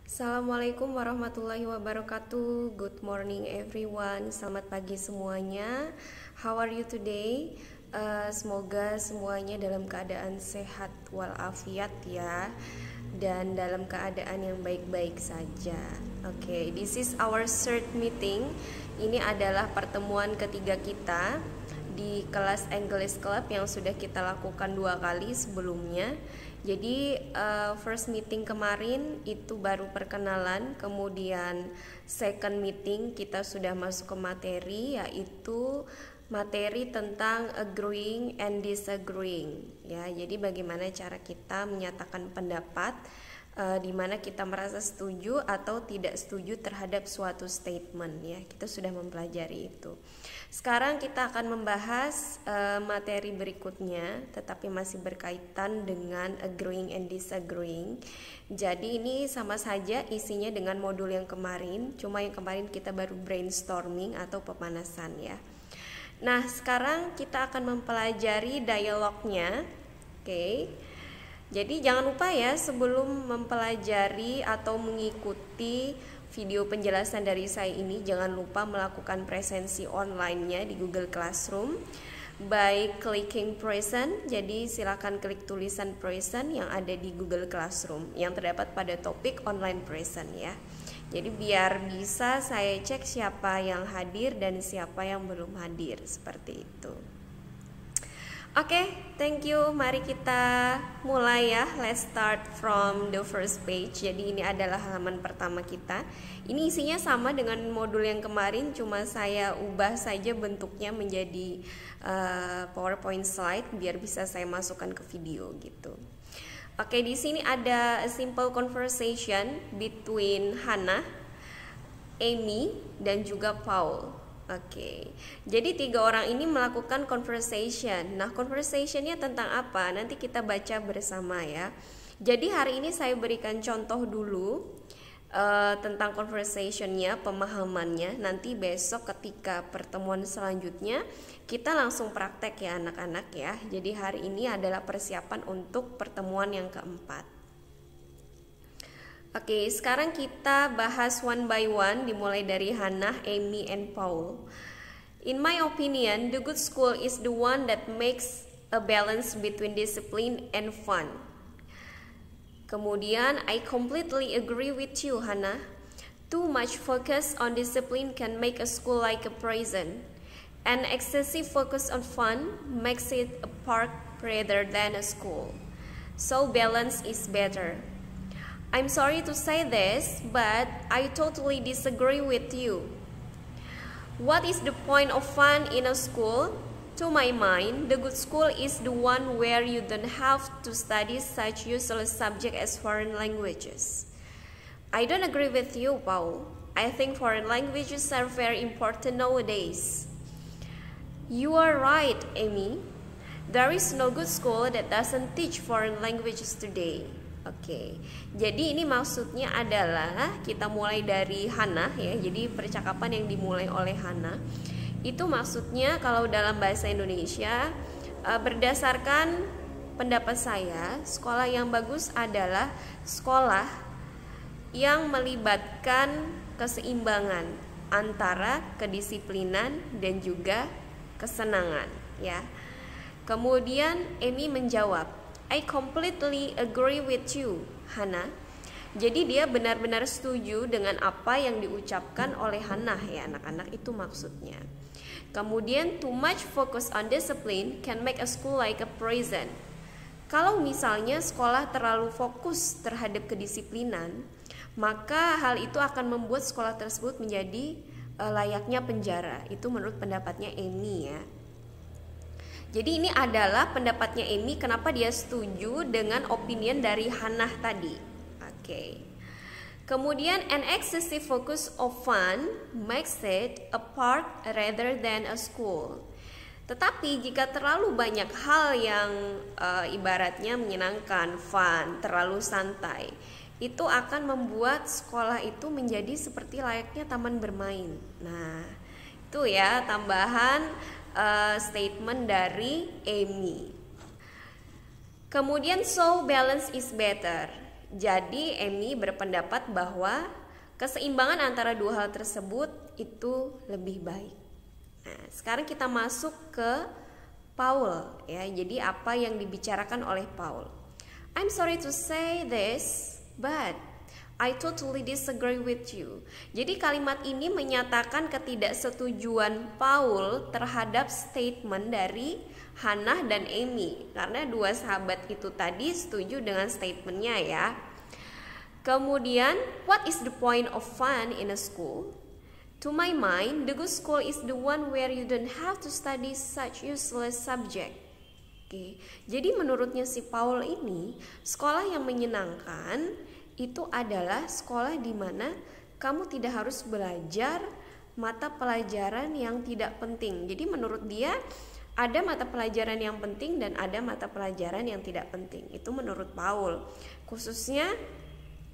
Assalamualaikum warahmatullahi wabarakatuh. Good morning everyone. Selamat pagi semuanya. How are you today? Semoga semuanya dalam keadaan sehat walafiat ya, dan dalam keadaan yang baik-baik saja. Oke, this is our third meeting. Ini adalah pertemuan ketiga kita di kelas English Club yang sudah kita lakukan 2 kali sebelumnya. Jadi first meeting kemarin itu baru perkenalan, kemudian second meeting kita sudah masuk ke materi, yaitu materi tentang agreeing and disagreeing ya. Jadi bagaimana cara kita menyatakan pendapat, di mana kita merasa setuju atau tidak setuju terhadap suatu statement ya. Kita sudah mempelajari itu. Sekarang kita akan membahas materi berikutnya, tetapi masih berkaitan dengan agreeing and disagreeing. Jadi ini sama saja isinya dengan modul yang kemarin, cuma yang kemarin kita baru brainstorming atau pemanasan ya. Nah, sekarang kita akan mempelajari dialognya. Oke. Jadi jangan lupa ya, sebelum mempelajari atau mengikuti video penjelasan dari saya ini, jangan lupa melakukan presensi online-nya di Google Classroom by clicking present. Jadi silakan klik tulisan present yang ada di Google Classroom yang terdapat pada topik online present ya. Jadi biar bisa saya cek siapa yang hadir dan siapa yang belum hadir, seperti itu. Oke, thank you. Mari kita mulai ya. Let's start from the first page. Jadi ini adalah halaman pertama kita. Ini isinya sama dengan modul yang kemarin, cuma saya ubah saja bentuknya menjadi PowerPoint slide biar bisa saya masukkan ke video gitu. Oke, di sini ada a simple conversation between Hannah, Amy, dan juga Paul. Oke, jadi 3 orang ini melakukan conversation. Nah, conversationnya tentang apa? Nanti kita baca bersama ya. Jadi hari ini saya berikan contoh dulu tentang conversationnya, pemahamannya. Nanti besok ketika pertemuan selanjutnya kita langsung praktek ya anak-anak ya. Jadi hari ini adalah persiapan untuk pertemuan yang keempat. Oke, sekarang kita bahas one by one, dimulai dari Hannah, Amy, and Paul. In my opinion, the good school is the one that makes a balance between discipline and fun. Kemudian, I completely agree with you, Hannah. Too much focus on discipline can make a school like a prison, and excessive focus on fun makes it a park rather than a school. So balance is better. I'm sorry to say this, but I totally disagree with you. What is the point of fun in a school? To my mind, the good school is the one where you don't have to study such useless subjects as foreign languages. I don't agree with you, Paul. I think foreign languages are very important nowadays. You are right, Amy. There is no good school that doesn't teach foreign languages today. Oke, jadi ini maksudnya adalah kita mulai dari Hannah ya. Jadi percakapan yang dimulai oleh Hannah itu maksudnya kalau dalam bahasa Indonesia, berdasarkan pendapat saya, sekolah yang bagus adalah sekolah yang melibatkan keseimbangan antara kedisiplinan dan juga kesenangan ya. Kemudian Amy menjawab, I completely agree with you, Hannah. Jadi dia benar-benar setuju dengan apa yang diucapkan oleh Hannah ya anak-anak, itu maksudnya. Kemudian too much focus on discipline can make a school like a prison. Kalau misalnya sekolah terlalu fokus terhadap kedisiplinan, maka hal itu akan membuat sekolah tersebut menjadi layaknya penjara. Itu menurut pendapatnya Amy ya. Jadi ini adalah pendapatnya Amy, kenapa dia setuju dengan opinion dari Hannah tadi. Oke. Kemudian an excessive focus of fun makes it a park rather than a school. Tetapi jika terlalu banyak hal yang ibaratnya menyenangkan, fun, terlalu santai, itu akan membuat sekolah itu menjadi seperti layaknya taman bermain. Nah, itu ya tambahan statement dari Amy. Kemudian so balance is better. Jadi Amy berpendapat bahwa keseimbangan antara dua hal tersebut itu lebih baik. Nah, sekarang kita masuk ke Paul ya. Jadi apa yang dibicarakan oleh Paul? I'm sorry to say this, but I totally disagree with you. Jadi kalimat ini menyatakan ketidaksetujuan Paul terhadap statement dari Hannah dan Amy. Karena dua sahabat itu tadi setuju dengan statementnya ya. Kemudian, what is the point of fun in a school? To my mind, the good school is the one where you don't have to study such useless subject. Oke, jadi menurutnya si Paul ini, sekolah yang menyenangkan itu adalah sekolah di mana kamu tidak harus belajar mata pelajaran yang tidak penting. Jadi menurut dia ada mata pelajaran yang penting dan ada mata pelajaran yang tidak penting. Itu menurut Paul. Khususnya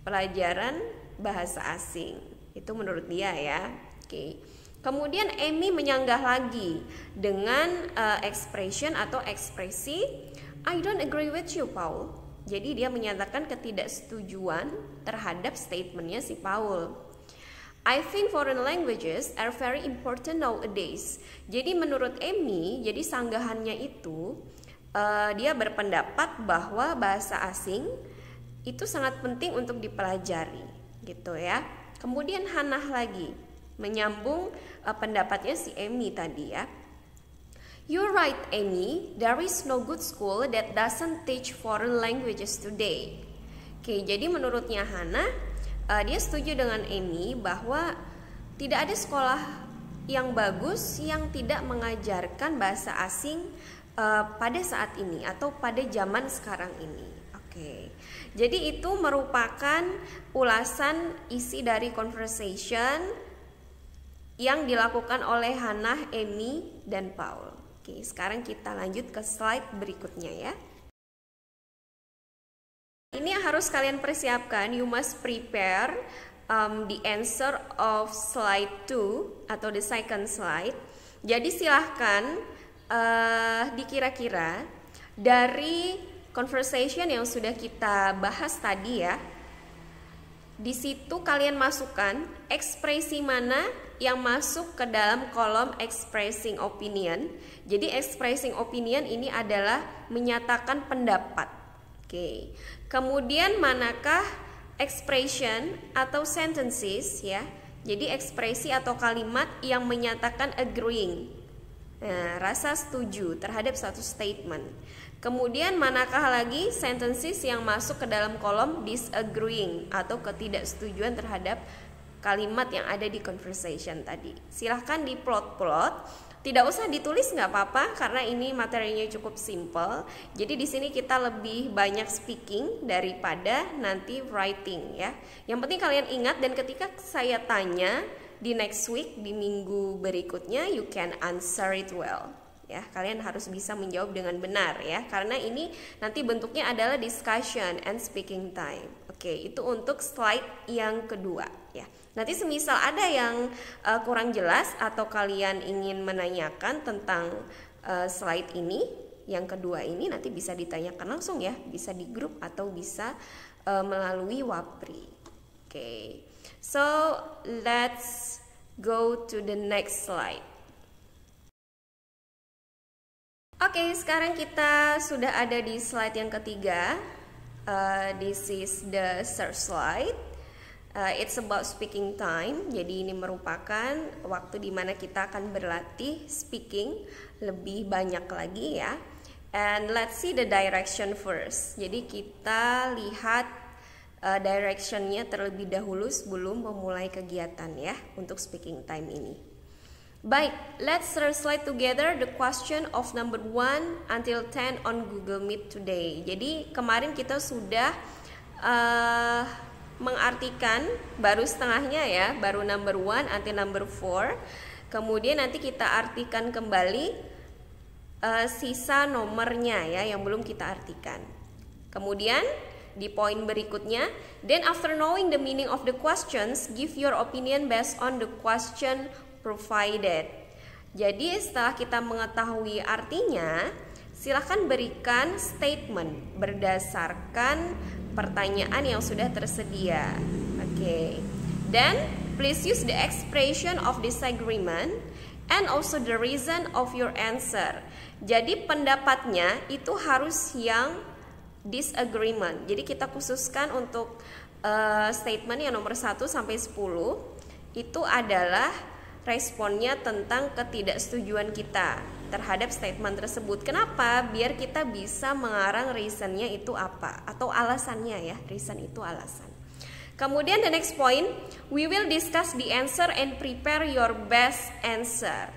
pelajaran bahasa asing. Itu menurut dia ya. Oke. Kemudian Amy menyanggah lagi dengan expression atau ekspresi I don't agree with you, Paul. Jadi dia menyatakan ketidaksetujuan terhadap statementnya si Paul. I think foreign languages are very important nowadays. Jadi menurut Amy, jadi sanggahannya itu dia berpendapat bahwa bahasa asing itu sangat penting untuk dipelajari, gitu ya. Kemudian Hannah lagi menyambung pendapatnya si Amy tadi ya. You're right, Amy. There is no good school that doesn't teach foreign languages today. Oke, jadi menurutnya Hannah, dia setuju dengan Amy bahwa tidak ada sekolah yang bagus yang tidak mengajarkan bahasa asing pada saat ini atau pada zaman sekarang ini. Oke, jadi itu merupakan ulasan isi dari conversation yang dilakukan oleh Hannah, Amy, dan Paul. Oke, sekarang kita lanjut ke slide berikutnya ya. Ini yang harus kalian persiapkan. You must prepare the answer of slide 2 atau the second slide. Jadi silahkan dikira-kira dari conversation yang sudah kita bahas tadi ya. Di situ kalian masukkan ekspresi mana yang masuk ke dalam kolom expressing opinion. Jadi expressing opinion ini adalah menyatakan pendapat. Oke. Kemudian manakah expression atau sentences ya. Jadi ekspresi atau kalimat yang menyatakan agreeing. Nah, rasa setuju terhadap satu statement. Kemudian manakah lagi sentences yang masuk ke dalam kolom disagreeing atau ketidaksetujuan terhadap kalimat yang ada di conversation tadi. Silahkan di plot-plot. Tidak usah ditulis nggak apa-apa karena ini materinya cukup simple. Jadi di sini kita lebih banyak speaking daripada nanti writing ya. Yang penting kalian ingat dan ketika saya tanya di next week di minggu berikutnya you can answer it well. Ya, kalian harus bisa menjawab dengan benar ya, karena ini nanti bentuknya adalah discussion and speaking time. Oke, itu untuk slide yang kedua ya. Nanti semisal ada yang kurang jelas atau kalian ingin menanyakan tentang slide ini, yang kedua ini nanti bisa ditanyakan langsung ya, bisa di grup atau bisa melalui Wapri. Oke, so let's go to the next slide. Oke, sekarang kita sudah ada di slide yang ketiga. This is the third slide. It's about speaking time. Jadi ini merupakan waktu di mana kita akan berlatih speaking lebih banyak lagi ya. And let's see the direction first. Jadi kita lihat directionnya terlebih dahulu sebelum memulai kegiatan ya untuk speaking time ini. Baik, let's translate together the question of number 1 until 10 on Google Meet today. Jadi kemarin kita sudah mengartikan baru setengahnya ya, baru number 1 until number 4. Kemudian nanti kita artikan kembali sisa nomornya ya yang belum kita artikan. Kemudian di poin berikutnya, then after knowing the meaning of the questions, give your opinion based on the question provided. Jadi setelah kita mengetahui artinya, Silahkan berikan statement berdasarkan pertanyaan yang sudah tersedia. Oke. Then please use the expression of disagreement and also the reason of your answer. Jadi pendapatnya itu harus yang disagreement. Jadi kita khususkan untuk statement yang nomor 1 sampai 10 itu adalah responnya tentang ketidaksetujuan kita terhadap statement tersebut. Kenapa? Biar kita bisa mengarang reasonnya itu apa, atau alasannya ya. Reason itu alasan. Kemudian the next point, we will discuss the answer and prepare your best answer.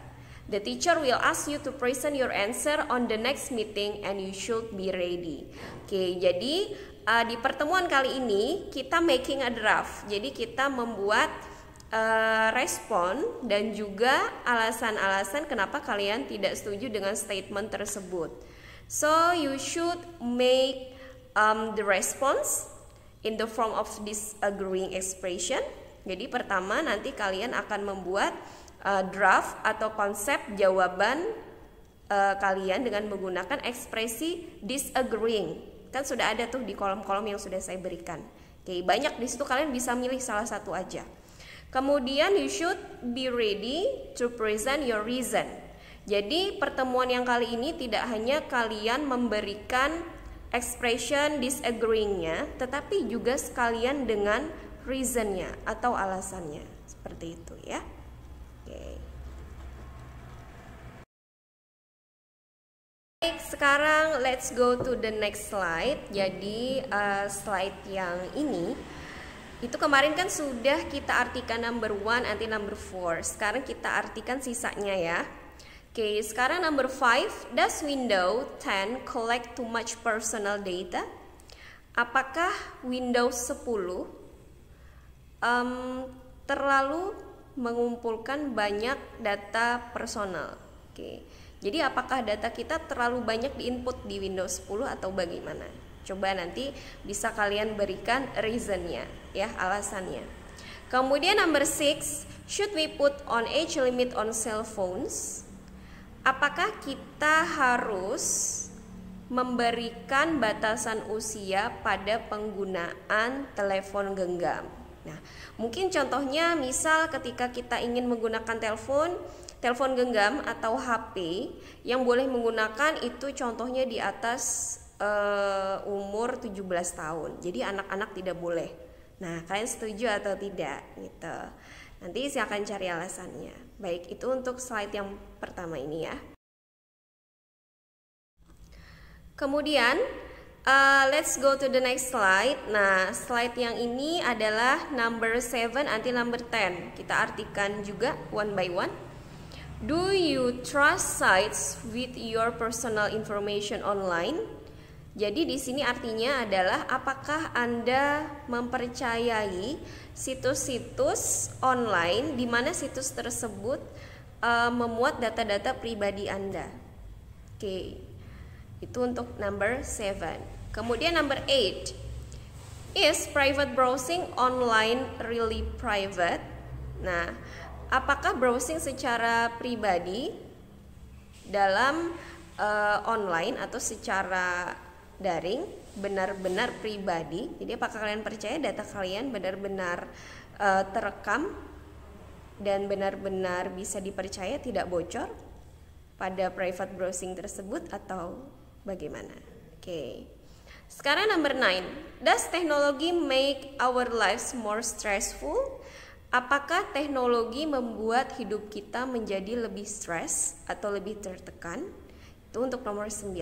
The teacher will ask you to present your answer on the next meeting and you should be ready. Oke, jadi di pertemuan kali ini kita making a draft. Jadi kita membuat respon dan juga alasan-alasan kenapa kalian tidak setuju dengan statement tersebut. So you should make the response in the form of disagreeing expression. Jadi pertama nanti kalian akan membuat draft atau konsep jawaban kalian dengan menggunakan ekspresi disagreeing. Kan sudah ada tuh di kolom-kolom yang sudah saya berikan. Oke, banyak di situ, kalian bisa milih salah satu aja. Kemudian you should be ready to present your reason. Jadi pertemuan yang kali ini tidak hanya kalian memberikan expression disagreeing-nya, tetapi juga sekalian dengan reason-nya atau alasannya. Seperti itu ya. Oke. Baik, sekarang let's go to the next slide. Jadi slide yang ini itu kemarin kan sudah kita artikan number 1 nanti number 4. Sekarang kita artikan sisanya ya. Oke, sekarang number 5, does Windows 10 collect too much personal data? Apakah Windows 10 terlalu mengumpulkan banyak data personal? Oke. Jadi apakah data kita terlalu banyak diinput di Windows 10 atau bagaimana? Coba nanti bisa kalian berikan reasonnya ya, alasannya. Kemudian number 6, should we put on age limit on cell phones? Apakah kita harus memberikan batasan usia pada penggunaan telepon genggam? Nah, mungkin contohnya misal ketika kita ingin menggunakan telepon genggam atau HP yang boleh menggunakan itu contohnya di atas umur 17 tahun. Jadi anak-anak tidak boleh. Nah, kalian setuju atau tidak gitu. Nanti silakan cari alasannya. Baik, itu untuk slide yang pertama ini ya. Kemudian let's go to the next slide. Nah, slide yang ini adalah number 7 until number 10. Kita artikan juga one by one. Do you trust sites with your personal information online? Jadi di sini artinya adalah apakah Anda mempercayai situs-situs online di mana situs tersebut memuat data-data pribadi Anda? Oke. Itu untuk number 7. Kemudian number 8. Is private browsing online really private? Nah, apakah browsing secara pribadi dalam online atau secara daring benar-benar pribadi? Jadi apakah kalian percaya data kalian benar-benar terekam dan benar-benar bisa dipercaya, tidak bocor pada private browsing tersebut atau bagaimana? Oke. Sekarang number 9. Does technology make our lives more stressful? Apakah teknologi membuat hidup kita menjadi lebih stres atau lebih tertekan? Itu untuk nomor 9.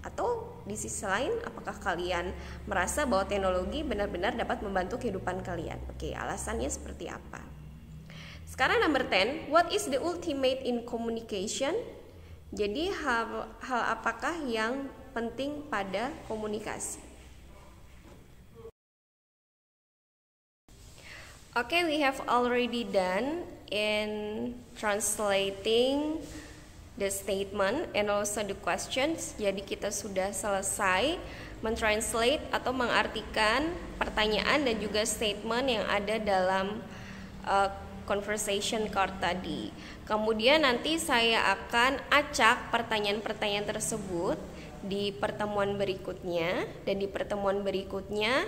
Atau di sisi lain, apakah kalian merasa bahwa teknologi benar-benar dapat membantu kehidupan kalian? Oke, alasannya seperti apa? Sekarang number 10. What is the ultimate in communication? Jadi hal apakah yang penting pada komunikasi? Okay, we have already done in translating the statement and also the questions. Jadi kita sudah selesai mentranslate atau mengartikan pertanyaan dan juga statement yang ada dalam conversation card tadi. Kemudian nanti saya akan acak pertanyaan-pertanyaan tersebut di pertemuan berikutnya. Dan di pertemuan berikutnya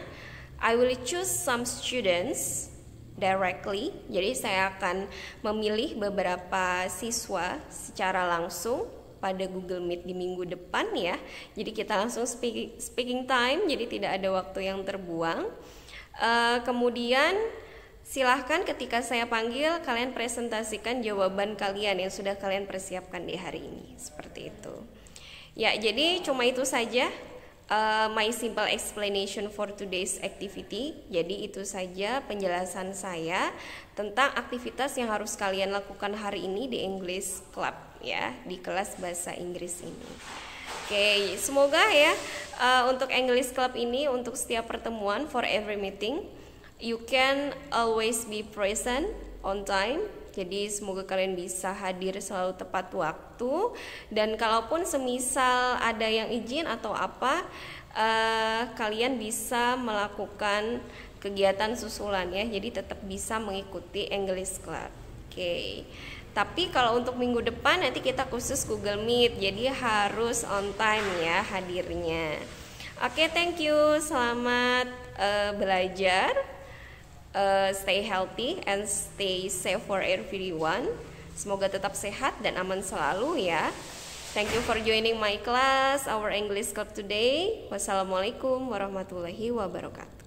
I will choose some students directly. Jadi saya akan memilih beberapa siswa secara langsung pada Google Meet di minggu depan ya. Jadi kita langsung speaking time, jadi tidak ada waktu yang terbuang. Kemudian silahkan ketika saya panggil kalian presentasikan jawaban kalian yang sudah kalian persiapkan di hari ini. Seperti itu. Ya, jadi cuma itu saja my simple explanation for today's activity. Jadi itu saja penjelasan saya tentang aktivitas yang harus kalian lakukan hari ini di English Club ya, di kelas bahasa Inggris ini. Oke, semoga ya untuk English Club ini untuk setiap pertemuan, for every meeting you can always be present on time. Jadi semoga kalian bisa hadir selalu tepat waktu. Dan kalaupun semisal ada yang izin atau apa, kalian bisa melakukan kegiatan susulan ya. Jadi tetap bisa mengikuti English Club. Oke. Tapi kalau untuk minggu depan nanti kita khusus Google Meet. Jadi harus on time ya hadirnya. Oke, thank you. Selamat belajar. Stay healthy and stay safe for everyone. Semoga tetap sehat dan aman selalu ya. Thank you for joining my class, our English Club today. Wassalamualaikum warahmatullahi wabarakatuh.